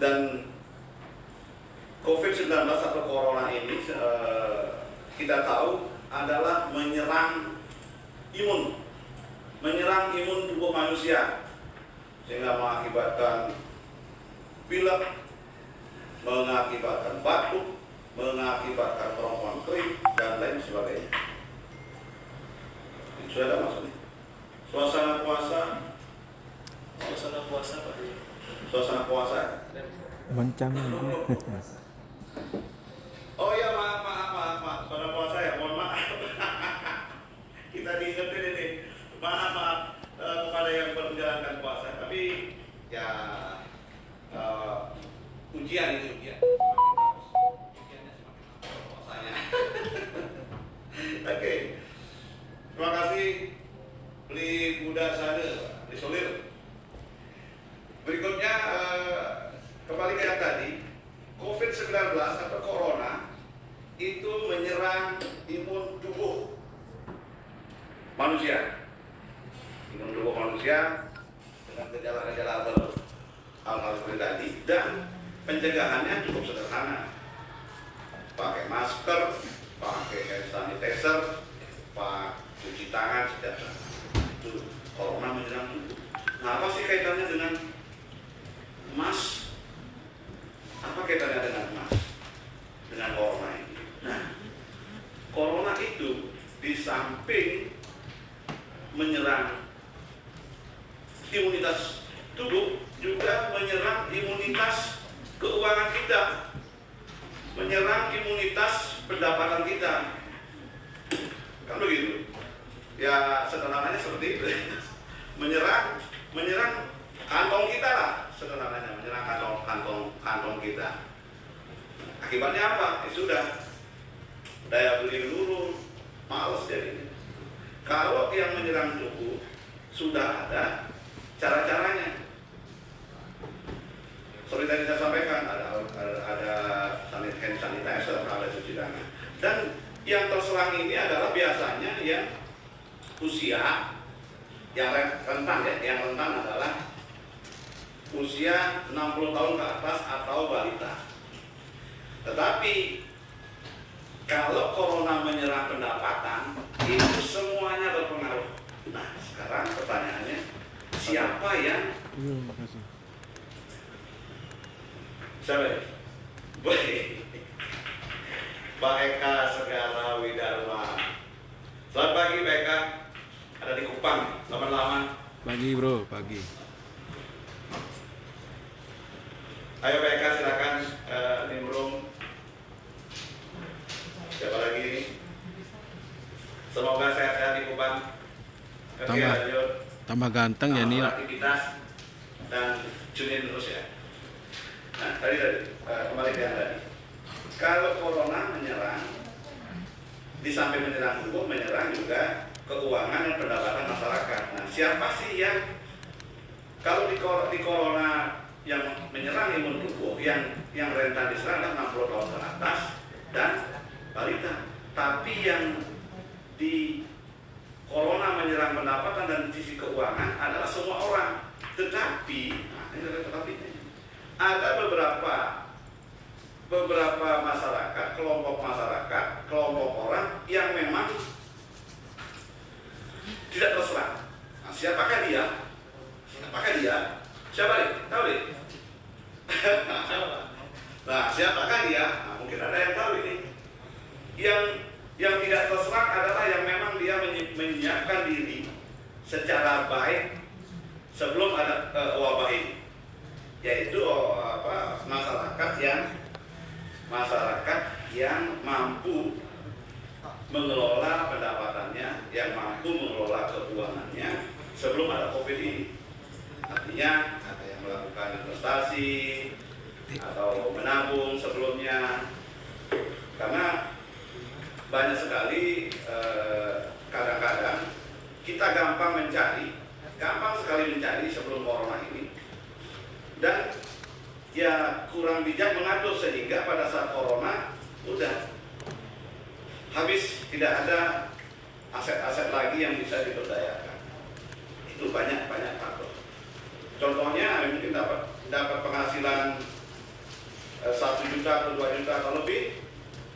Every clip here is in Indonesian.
Dan COVID-19 atau Corona ini kita tahu adalah menyerang imun tubuh manusia, sehingga mengakibatkan pilek, mengakibatkan batuk, mengakibatkan kerongkongan kering, dan lain sebagainya. Itu ada maksudnya. Suasana puasa Pak. Suasana puasa. Mencang. Oh ya, maaf. Suasana puasa ya, mohon maaf. Kita diingetin ini. Maaf kepada yang menjalankan puasa. Tapi ya ujian itu ujian. Ujiannya semakin puasanya. Oke. Terima kasih. Beli Buddha Sade, disolir. Berikutnya kembali ke yang tadi, COVID-19 atau Corona itu menyerang imun tubuh manusia. Imun tubuh manusia dengan gejala-gejala hal-hal seperti tadi, dan pencegahannya cukup sederhana. Pakai masker, pakai hand sanitizer, cuci tangan setiap saat. Itu Corona menyerang tubuh. Nah, apa sih kaitannya dengan emas? Apa kaitannya dengan emas? Dengan Corona ini. Nah, Corona itu di samping menyerang imunitas tubuh, juga menyerang imunitas keuangan kita, menyerang imunitas pendapatan kita. Kan begitu? Ya sederhananya seperti itu. menyerang kantong kita lah, sederhananya menyerang kantong kita. Akibatnya apa? Ya sudah, daya beli menurun, males jadinya. Kalau yang menyerang tubuh sudah ada cara-caranya. Seperti tadi saya sampaikan, ada hand sanitizer, ada cuci tangan. Dan yang terserang ini adalah biasanya yang usia yang rentan ya, yang rentan adalah usia 60 tahun ke atas atau balita. Tetapi kalau Corona menyerang pendapatan, itu semuanya berpengaruh. Nah, sekarang pertanyaannya, siapa yang siapa? Pak Eka Segara Widharma. Selamat pagi Pak Eka. Ada di Kupang, lama-lama. Pagi bro, pagi. Ayo Pak Eka, silakan nimbrung. Siapa lagi ini? Semoga sehat-sehat di Kupang. Oke, lanjut. Tambah ganteng ya nih. Aktivitas dan tune terus ya. Nah, tadi kembali ke yang tadi. Kalau Corona menyerang, di samping menyerang tubuh, menyerang juga keuangan dan pendapatan masyarakat. Nah, siapa sih yang kalau di Corona yang menyerang imun tubuh, yang rentan diserang adalah 60 tahun ke atas dan balita. Tapi yang di Corona menyerang pendapatan dan sisi keuangan adalah semua orang. Tetapi, nah ini adalah tetapinya. Ada beberapa masyarakat, kelompok orang yang memang tidak terserang. Nah, siapakah dia? Siapa nih? Tahu nih? Nah, siapakah dia? Nah, mungkin ada yang tahu ini. Yang tidak terserang adalah yang memang dia menyiapkan diri secara baik sebelum ada wabah ini, yaitu masyarakat yang mampu mengelola pendapatannya, yang mampu mengelola keuangannya sebelum ada COVID ini. Artinya ada yang melakukan investasi atau menabung sebelumnya, karena banyak sekali kadang-kadang kita gampang sekali mencari sebelum Corona ini, dan ya kurang bijak mengatur, sehingga pada saat Corona udah habis, tidak ada aset-aset lagi yang bisa diberdayakan. Itu banyak faktor. Contohnya mungkin dapat penghasilan 1 juta atau 2 juta atau lebih,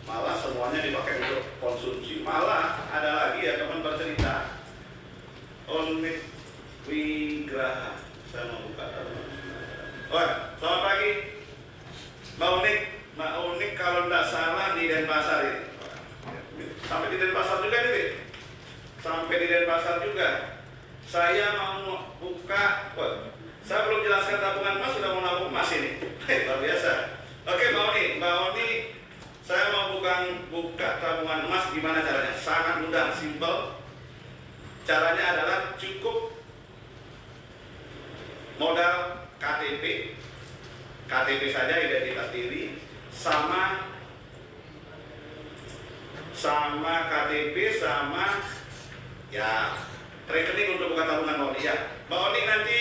malah semuanya dipakai untuk konsumsi. Malah ada lagi ya teman bercerita, Unik Wigraha, saya mau buka teman. Oh, selamat pagi Mbak Unik. Mbak Unik kalau tidak salah di Denpasar ini. Sampai di Denpasar juga nih, sampai di Denpasar juga. Saya mau buka, saya belum jelaskan tabungan emas, sudah mau nabung emas ini. Luar biasa. Oke Mbak Oni, saya mau buka tabungan emas. Gimana caranya? Sangat mudah, simple. Caranya adalah cukup modal KTP saja, identitas diri, sama KTP, sama ya rekening untuk buka tabungan Mbak Oni ya. Mbak Oni nanti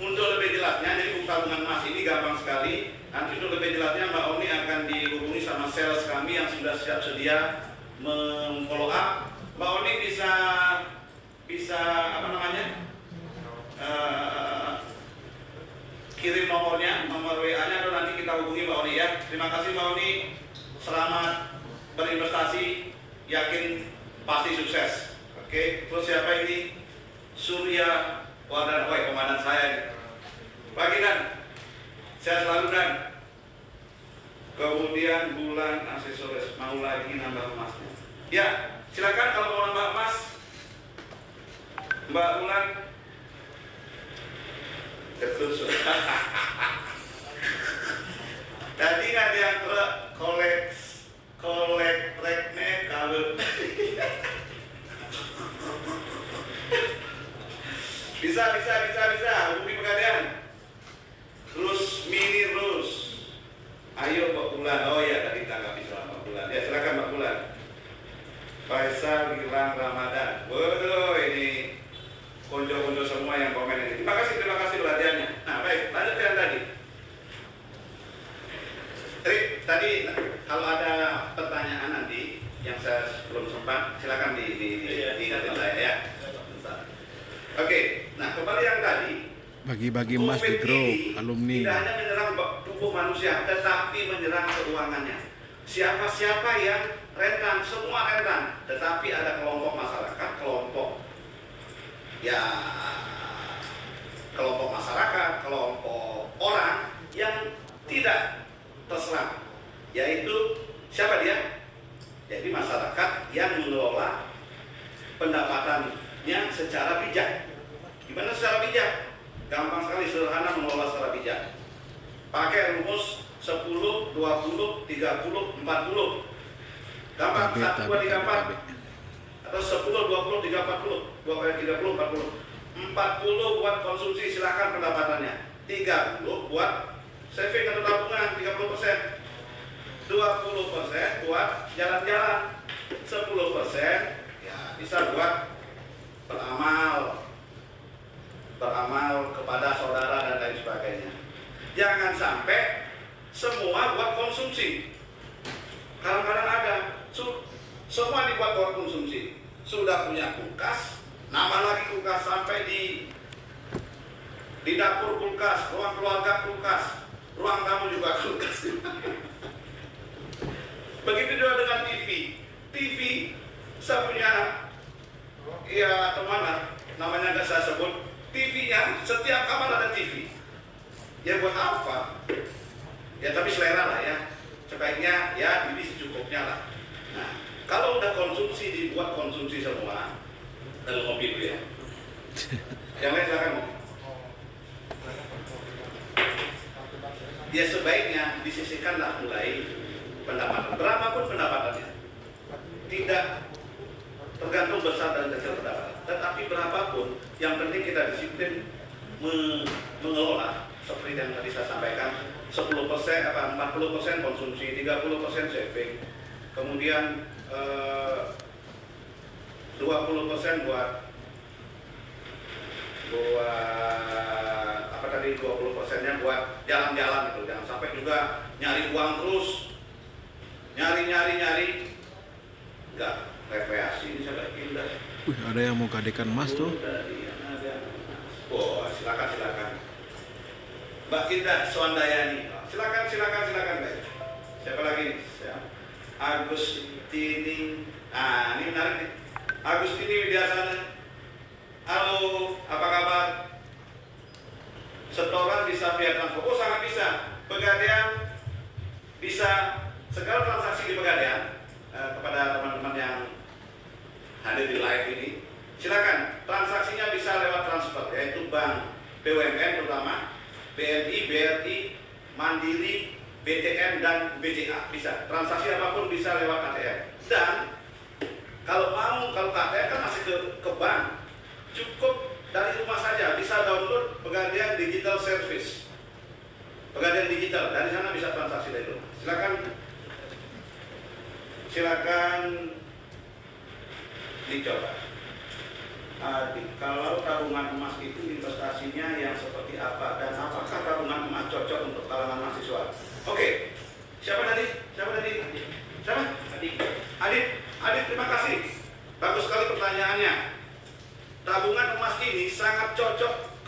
untuk lebih jelasnya, jadi buka tabungan emas ini gampang sekali. Nanti untuk lebih jelasnya Mbak Oni akan dihubungi sama sales kami yang sudah siap sedia memfollow up. Mbak Oni bisa apa namanya? Kirim nomor WA-nya atau nanti kita hubungi Mbak Oni ya. Terima kasih Mbak Oni. Selamat berinvestasi, yakin pasti sukses. Oke, terus siapa ini? Surya Wardana, komandan saya ini. Pagi Dan, sehat selalu Dan. Kemudian bulan aksesoris, mau lagi nambah emasnya. Ya, silakan kalau mau nambah emas, Mbak Bulan. Betul. Tadi ada yang kolek rekne kalau bisa hubungi Pegadaian. Terus mini Rus. Ayo Mbak Bulan. Oh ya, tadi tanggapi soal Mbak Bulan. Ya silakan Mbak Bulan. Faisal Gilang Ramadan. Waduh, ini konco-konco semua yang komen ini. Terima kasih perhatiannya. Nah, baik, lanjut yang tadi. Tadi kalau ada pertanyaan nanti yang saya belum sempat, silakan di saya ya. Oke, nah kembali yang tadi. Bagi-bagi emas di grup alumni. Tidak hanya menyerang tubuh manusia, tetapi menyerang keuangannya. Siapa-siapa yang rentan, semua rentan. Tetapi ada kelompok masyarakat, kelompok orang yang tidak terserang. Yaitu siapa dia? Jadi masyarakat yang mengelola pendapatannya secara bijak. Gimana secara bijak? Gampang sekali, sederhana mengelola secara bijak. Pakai rumus 10, 20, 30, 40. Gampang, 1, 2, 3, 4. Atau 10, 20, 3, 40. 30, 40. 40 buat konsumsi, silakan pendapatannya. 30 buat saving atau tabungan, 30%. 20% buat jalan-jalan. 10% ya bisa buat beramal kepada saudara dan lain sebagainya. Jangan sampai semua buat konsumsi. Kadang-kadang ada semua dibuat buat konsumsi. Sudah punya kulkas, nambah lagi kulkas, sampai di dapur kulkas, ruang keluarga kulkas, ruang tamu juga kulkas. Begitu juga dengan TV, saya punya ya teman lah, namanya nggak saya sebut. TV-nya setiap kamar ada TV. Ya buat apa? Ya tapi selera lah ya. Sebaiknya ya ini secukupnya lah. Nah, kalau udah konsumsi, dibuat konsumsi semua. Kalau ngopi dulu ya. Yang lain silakan ngopi. Ya sebaiknya disisihkanlah mulai pendapatan. Berapapun pendapatannya. Tidak tergantung besar dan kecil pendapatan. Tetapi berapapun, yang penting kita disiplin mengelola. Seperti yang tadi saya sampaikan, 40% konsumsi, 30% saving, kemudian 20% buat apa tadi, 20%-nya buat jalan-jalan itu. Jangan sampai juga nyari uang terus, nyari enggak, rekreasi ini sangat indah. Ada yang mau gadekan emas tuh. Oh, silakan. Mbak Indah Swandayani. Silakan. Agustini. Ini menarik nih. Agustini Widyasana. Halo, apa kabar? Setoran bisa via transfer. Oh, sangat bisa. Pegadaian bisa segala transaksi di Pegadaian. Kepada teman-teman yang hadir di live ini, silakan transaksinya bisa lewat transfer, yaitu bank BUMN terutama BNI, BRI, Mandiri, BTN dan BCA bisa. Transaksi apapun bisa lewat ATM. Dan kalau ATM kan masih ke bank, cukup dari rumah saja bisa download Pegadaian Digital Service. Pegadaian digital, dari sana bisa transaksi dari rumah. Silakan dicoba. Kalau tabungan emas itu investasinya yang seperti apa dan apakah tabungan emas cocok untuk kalangan mahasiswa? Oke, siapa tadi? Siapa? Adit, terima kasih. Bagus sekali pertanyaannya. Tabungan emas ini sangat cocok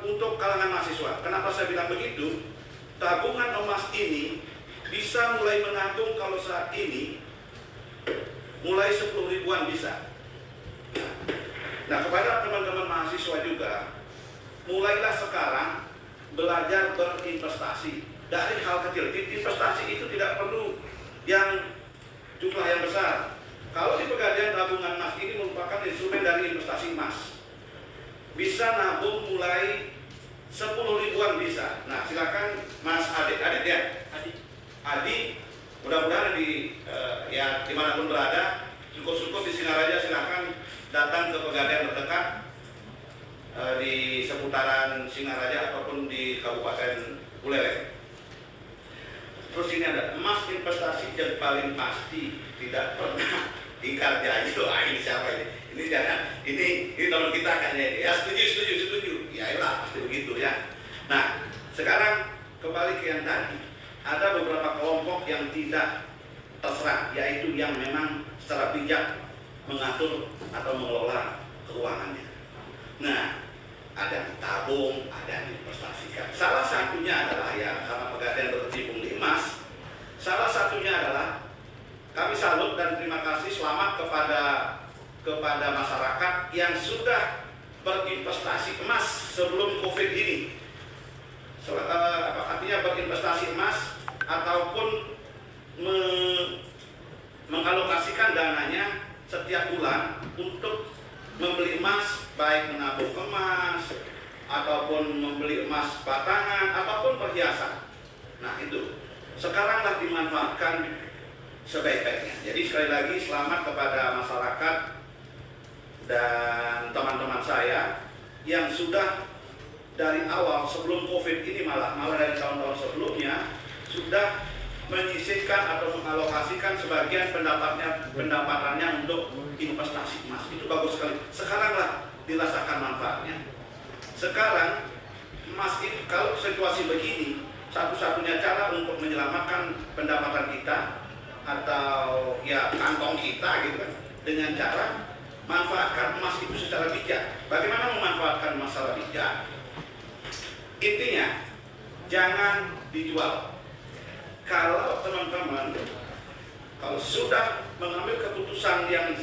untuk kalangan mahasiswa. Kenapa saya bilang begitu? Tabungan emas ini bisa mulai menabung kalau saat ini mulai 10 ribuan bisa. Nah, kepada teman-teman mahasiswa juga, mulailah sekarang belajar berinvestasi dari hal kecil. Investasi itu tidak perlu yang jumlah yang besar. Kalau di Pegadaian tabungan emas ini merupakan instrumen dari investasi emas. Bisa nabung mulai 10 ribuan bisa. Nah, silakan Mas Adit ya. Adi, mudah-mudahan dimanapun berada, syukur-syukur di Singaraja, silakan datang ke Pegadaian terdekat di seputaran Singaraja ataupun di Kabupaten Buleleng. Terus ini ada emas investasi yang paling pasti tidak pernah ingkar janji. Ini siapa ini? Ini jangan, ini teman kita kayaknya ini. Ya setuju. Ya iyalah pasti begitu ya. Nah, sekarang kembali ke yang tadi. Ada beberapa kelompok yang tidak terserah, yaitu yang memang secara bijak mengatur atau mengelola keuangannya. Nah, ada yang ditabung, ada yang diinvestasikan. Salah satunya adalah ya, karena Pegadaian berkecimpung di emas. Salah satunya adalah kami salut dan terima kasih selamat kepada masyarakat yang sudah berinvestasi emas sebelum COVID ini. Artinya berinvestasi emas ataupun mengalokasikan dananya setiap bulan untuk membeli emas, baik menabung emas ataupun membeli emas batangan ataupun perhiasan. Nah, itu sekaranglah dimanfaatkan sebaik-baiknya. Jadi sekali lagi selamat kepada masyarakat dan teman-teman saya yang sudah dari awal sebelum COVID ini malah dari tahun-tahun sebelumnya sudah menyisihkan atau mengalokasikan sebagian pendapatannya untuk investasi emas. Itu bagus sekali. Sekaranglah dirasakan manfaatnya. Sekarang emas itu kalau situasi begini, satu-satunya cara untuk menyelamatkan pendapatan kita atau ya kantong kita gitu kan, dengan cara manfaatkan emas itu secara bijak. Bagaimana memanfaatkan emas secara bijak? Intinya jangan dijual. Kalau teman-teman sudah mengambil keputusan yang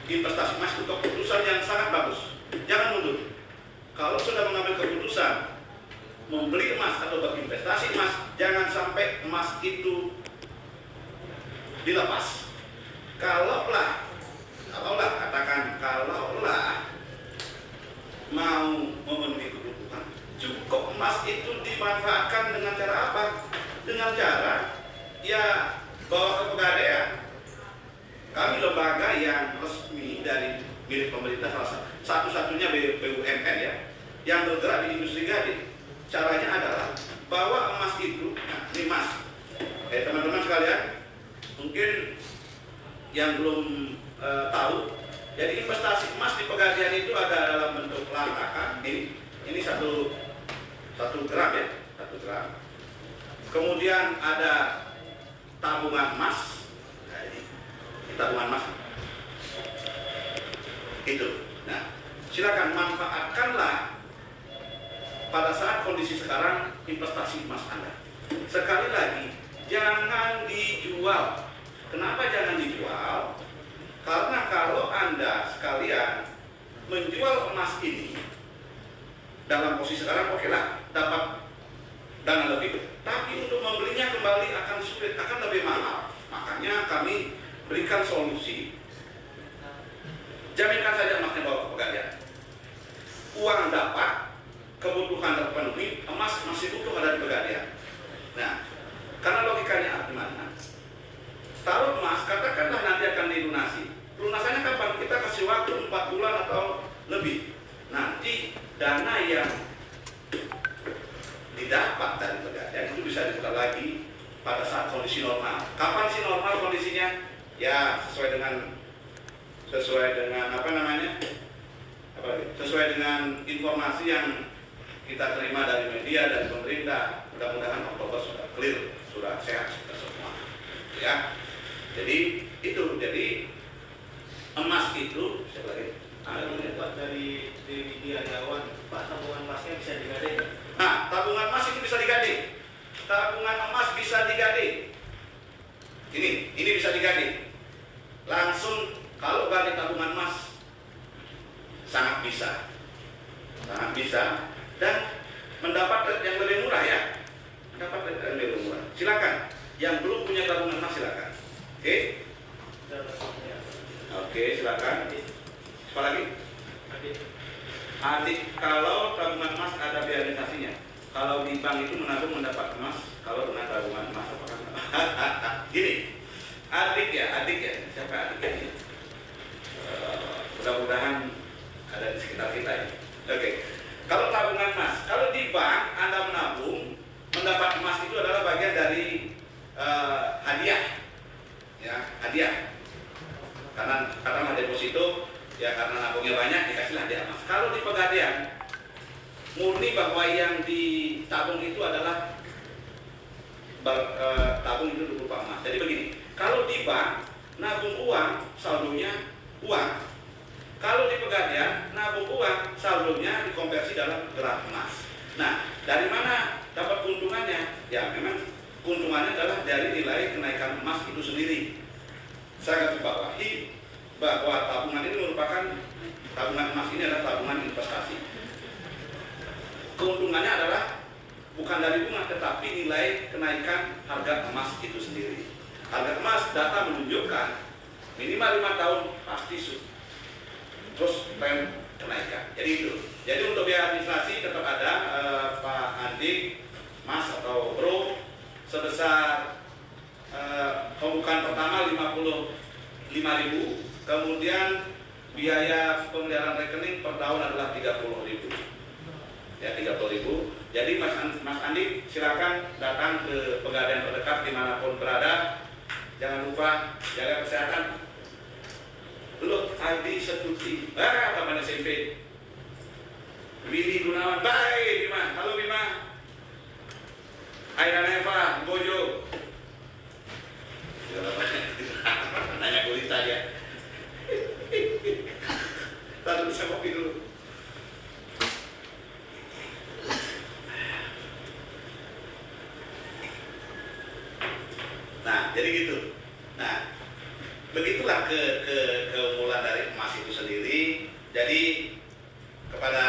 investasi emas itu keputusan yang sangat bagus, jangan mundur. Kalau sudah mengambil keputusan membeli emas atau berinvestasi emas, jangan sampai emas itu dilepas. Kalaulah mau memenuhi kebutuhan, cukup emas itu dimanfaatkan dengan cara apa? Dengan cara ya bawa ke Pegadaian. Kami lembaga yang resmi dari milik pemerintah, satu-satunya BUMN ya, yang bergerak di industri gading. Caranya adalah bawa emas itu, nah ini emas. Teman-teman sekalian, mungkin yang belum tahu, jadi investasi emas di Pegadaian itu ada dalam bentuk latakan. Ini satu gram ya, 1 gram. Kemudian ada tabungan emas. Nah, ini tabungan emas. Itu. Nah, silakan manfaatkanlah pada saat kondisi sekarang investasi emas Anda. Sekali lagi, jangan dijual. menjual emas ini dalam posisi sekarang oke lah, dapat dana lebih, tapi untuk membelinya kembali akan sulit, akan lebih mahal. Makanya kami berikan solusi, jaminkan saja emasnya bawa ke Pegadaian, uang dapat, kebutuhan terpenuhi, emas masih butuh ada di Pegadaian. Nah, karena logikanya gimana? Taruh emas, katakanlah nanti akan dilunasi. Lunasannya kapan? Kita kasih waktu 4 bulan atau lebih. Nanti dana yang didapat dari Pegadaian itu bisa diputar lagi pada saat kondisi normal. Kapan sih normal kondisinya? Ya sesuai dengan apa namanya? Sesuai dengan informasi yang kita terima dari media dan pemerintah. Mudah-mudahan Oktober sudah clear, sudah sehat sudah semua. Ya. Jadi itu, jadi emas itu siapa lagi? Pak dari Dewi Dianyawan, Pak, tabungan emasnya bisa digading. Nah, tabungan emas itu bisa digading. Tabungan emas bisa digading. Ini bisa digading. Langsung kalau gading tabungan emas sangat bisa. Sangat bisa dan mendapat rate yang lebih murah ya. Mendapat rate yang lebih murah. Silakan. Yang belum punya tabungan emas silakan. Oke? Oke, silakan. Apa lagi? Adik, kalau tabungan emas ada realisasinya. Kalau di bank itu menabung mendapat emas, kalau dengan tabungan emas apakah? Gini, adik ya, siapa adik ini? Mudah-mudahan ada di sekitar kita ya. Oke, kalau tabungan emas, kalau di bank Anda menabung mendapat emas itu adalah bagian dari hadiah, ya hadiah. Karena deposito. Ya karena nabungnya banyak dikasihlah dia emas. Kalau di Pegadaian murni bahwa yang ditabung itu adalah tabung itu berupa emas. Jadi begini, kalau di bank nabung uang saldonya uang. Kalau di Pegadaian nabung uang saldonya dikonversi dalam gerak emas. Nah, dari mana dapat keuntungannya? Ya memang keuntungannya adalah dari nilai kenaikan emas itu sendiri. Saya garis bawahi bahwa tabungan ini merupakan tabungan emas ini adalah tabungan investasi. Keuntungannya adalah bukan dari bunga tetapi nilai kenaikan harga emas itu sendiri. Harga emas data menunjukkan minimal 5 tahun pasti terus tren kenaikan. Jadi itu. Jadi untuk biaya administrasi tetap ada Pak Andi, Mas atau Bro sebesar pembukaan pertama 55.000. Kemudian biaya pemeliharaan rekening per tahun adalah 30.000. Ya 30.000. Jadi Mas Andi silakan datang ke Pegadaian terdekat dimanapun berada. Jangan lupa jaga kesehatan. Look, Adi Setuti. Teman SMP. Willy Gunawan. Bye Bima. Halo Bima. Aida Neva, Bojo. Nanya gurita dia. Lalu bisa kopi dulu. Nah, jadi gitu. Nah, begitulah keunggulan dari emas itu sendiri. Jadi kepada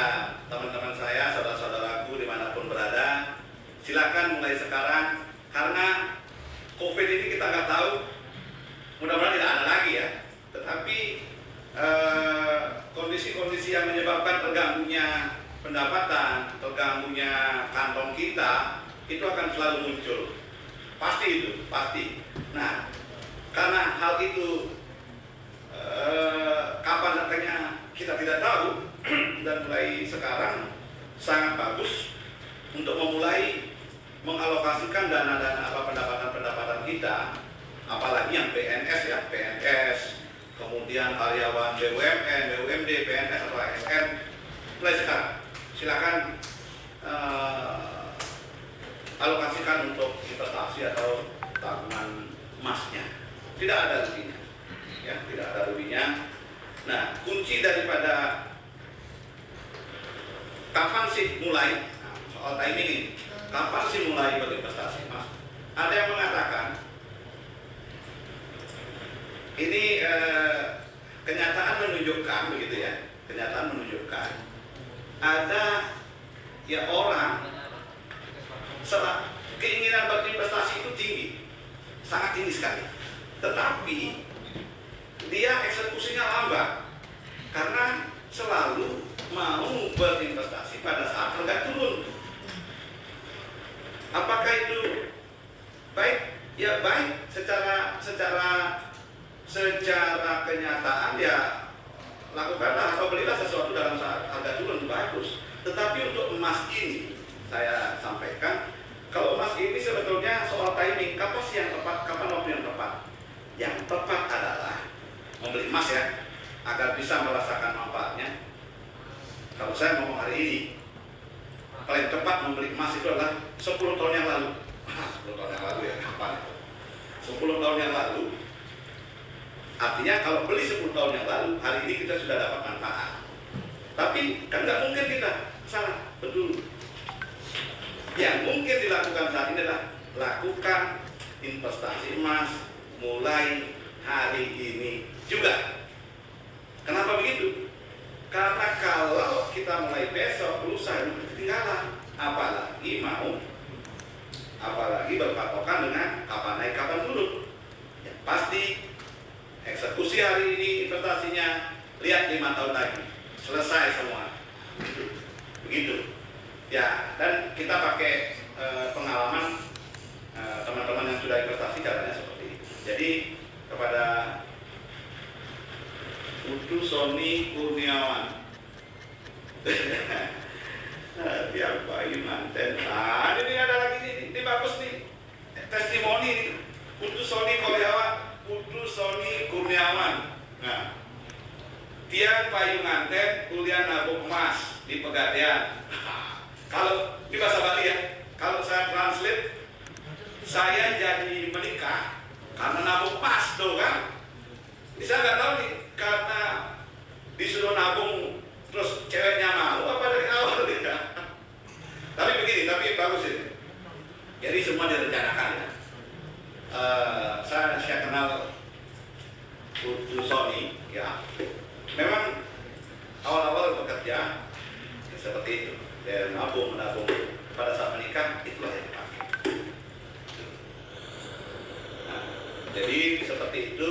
teman-teman saya, saudara-saudaraku dimanapun berada, silakan mulai sekarang karena COVID ini kita nggak tahu, mudah-mudahan tidak ada lagi ya. Tetapi kondisi-kondisi yang menyebabkan terganggunya pendapatan, terganggunya kantong kita itu akan selalu muncul. Pasti itu, pasti. Nah, karena hal itu kapan datangnya kita tidak tahu dan mulai sekarang sangat bagus untuk memulai mengalokasikan dana-dana apa pendapatan kita, apalagi yang PNS ya, PNS, kemudian karyawan BUMN, BUMD, PNS atau ASN, mulai sekarang silakan alokasikan untuk investasi atau tabungan emasnya. Tidak ada ruginya, ya tidak ada ruginya. Nah, kunci daripada kapan sih mulai, soal timing ini, kapan sih mulai berinvestasi emas? Ada yang mengatakan ini kenyataan menunjukkan begitu ya, kenyataan menunjukkan ada ya orang keinginan berinvestasi itu tinggi, sangat tinggi sekali. Tetapi dia eksekusinya lambat karena selalu mau berinvestasi pada saat harga turun. Apakah itu baik? Ya baik, secara kenyataan ya lakukanlah atau belilah sesuatu dalam saat harga turun, bagus. Tetapi untuk emas ini saya sampaikan, kalau emas ini sebetulnya soal timing, kapan sih yang tepat, kapan waktu yang tepat? Yang tepat adalah membeli emas ya, agar bisa merasakan manfaatnya. Kalau saya ngomong hari ini, paling tepat membeli emas itu adalah 10 tahun yang lalu. 10 tahun yang lalu ya, kapan itu? 10 tahun yang lalu. Artinya kalau beli 10 tahun yang lalu, hari ini kita sudah dapat manfaat. Tapi kan nggak mungkin kita salah, betul. Yang mungkin dilakukan saat ini adalah lakukan investasi emas mulai hari ini juga. Kenapa begitu? Karena kalau kita mulai besok, lusa itu ketinggalan. Apalagi berpatokan dengan kapan naik, kapan turun. Ya, pasti eksekusi hari ini investasinya, lihat 5 tahun lagi selesai semua. Begitu. Ya, dan kita pakai pengalaman teman-teman yang sudah investasi caranya seperti ini. Jadi kepada Putu Sony Kurniawan, tiap bayi manten. Nah, ini ada lagi nih, ini bagus nih, testimoni nih. Putu Sony Kurniawan. Nah, dia payu nganten, kuliah nabung emas di Pegadaian. Kalau di bahasa Bali ya, kalau saya translate, saya jadi menikah karena nabung emas tuh kan. Bisa nggak tahu nih, karena disuruh nabung terus ceweknya mau apa dari awal ya. Tapi begini, tapi bagus ini. Jadi semua direncanakan ya. Saya kenal Putu Sony ya. Memang awal-awal bekerja ya, seperti itu. Dia menabung pada saat menikah, itulah yang dipakai. Nah, jadi seperti itu.